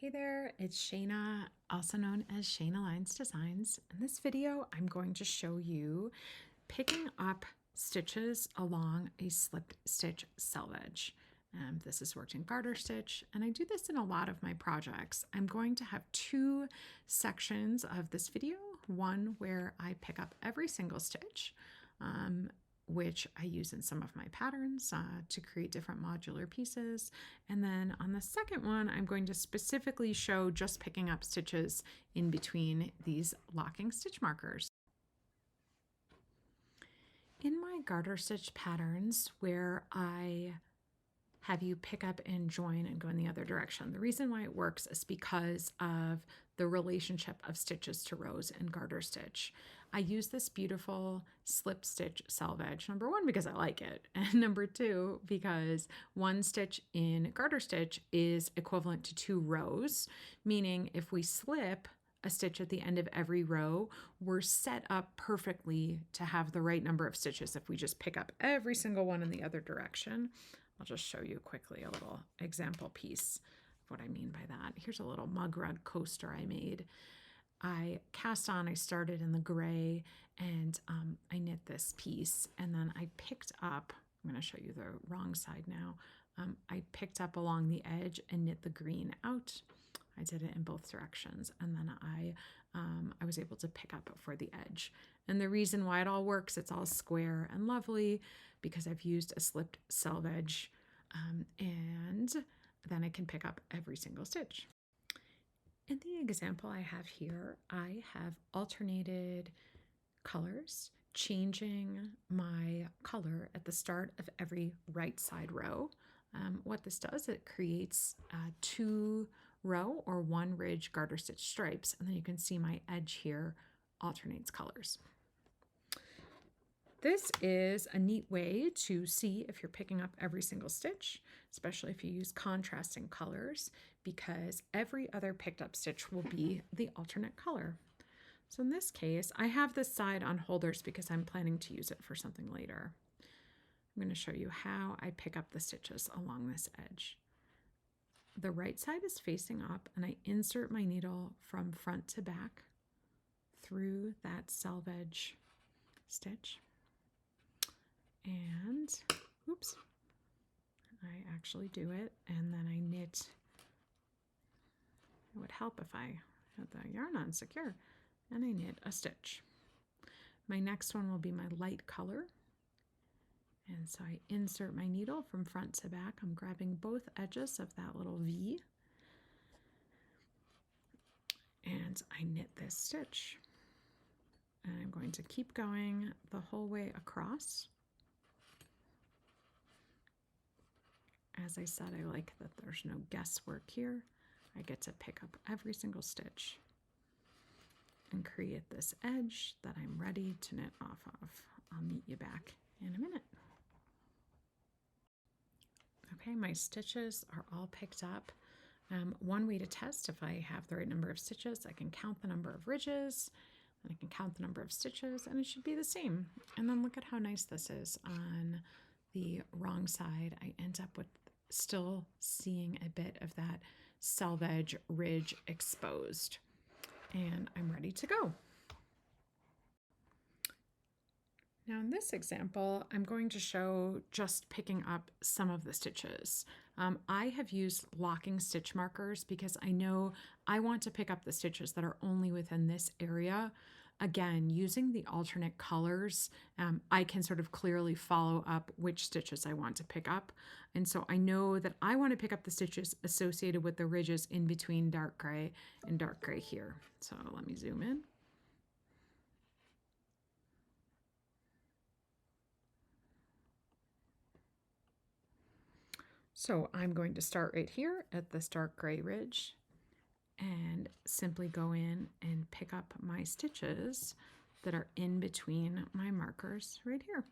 Hey there, it's Shayna, also known as Shayna Lines Designs. In this video, I'm going to show you picking up stitches along a slip stitch selvedge. This is worked in garter stitch, and I do this in a lot of my projects. I'm going to have two sections of this video, one where I pick up every single stitch, which I use in some of my patterns to create different modular pieces. And then on the second one, I'm going to specifically show just picking up stitches in between these locking stitch markers. In my garter stitch patterns where I have you pick up and join and go in the other direction, the reason why it works is because of the relationship of stitches to rows in garter stitch. I use this beautiful slip stitch selvedge, number one, because I like it, and number two, because one stitch in garter stitch is equivalent to 2 rows, meaning if we slip a stitch at the end of every row, we're set up perfectly to have the right number of stitches if we just pick up every single one in the other direction. I'll just show you quickly a little example piece of what I mean by that. Here's a little mug rug coaster I made. I cast on, I started in the gray, and I knit this piece, and then I picked up, I'm going to show you the wrong side now, I picked up along the edge and knit the green out. I did it in both directions, and then I was able to pick up for the edge. And the reason why it all works, it's all square and lovely, because I've used a slipped selvedge, and then I can pick up every single stitch. In the example I have here, I have alternated colors, changing my color at the start of every right side row. What this does, it creates 2 row or 1 ridge garter stitch stripes, and then you can see my edge here alternates colors. This is a neat way to see if you're picking up every single stitch, especially if you use contrasting colors, because every other picked up stitch will be the alternate color. So in this case, I have this side on holders because I'm planning to use it for something later. I'm going to show you how I pick up the stitches along this edge. The right side is facing up, and I insert my needle from front to back through that selvedge stitch. And, oops, I actually do it, and then I knit. It would help if I had the yarn on secure, and I knit a stitch. My next one will be my light color, and so I insert my needle from front to back. I'm grabbing both edges of that little V, and I knit this stitch. And I'm going to keep going the whole way across. As I said, I like that there's no guesswork here. I get to pick up every single stitch and create this edge that I'm ready to knit off of. I'll meet you back in a minute. Okay, my stitches are all picked up. One way to test if I have the right number of stitches, I can count the number of ridges, and I can count the number of stitches, and it should be the same. And then look at how nice this is on the wrong side. I end up with still seeing a bit of that selvedge ridge exposed, and I'm ready to go. Now in this example, I'm going to show just picking up some of the stitches. I have used locking stitch markers because I know I want to pick up the stitches that are only within this area. Again, using the alternate colors, I can sort of clearly follow up which stitches I want to pick up. And so I know that I want to pick up the stitches associated with the ridges in between dark gray and dark gray here. So let me zoom in. So I'm going to start right here at this dark gray ridge and simply go in and pick up my stitches that are in between my markers right here.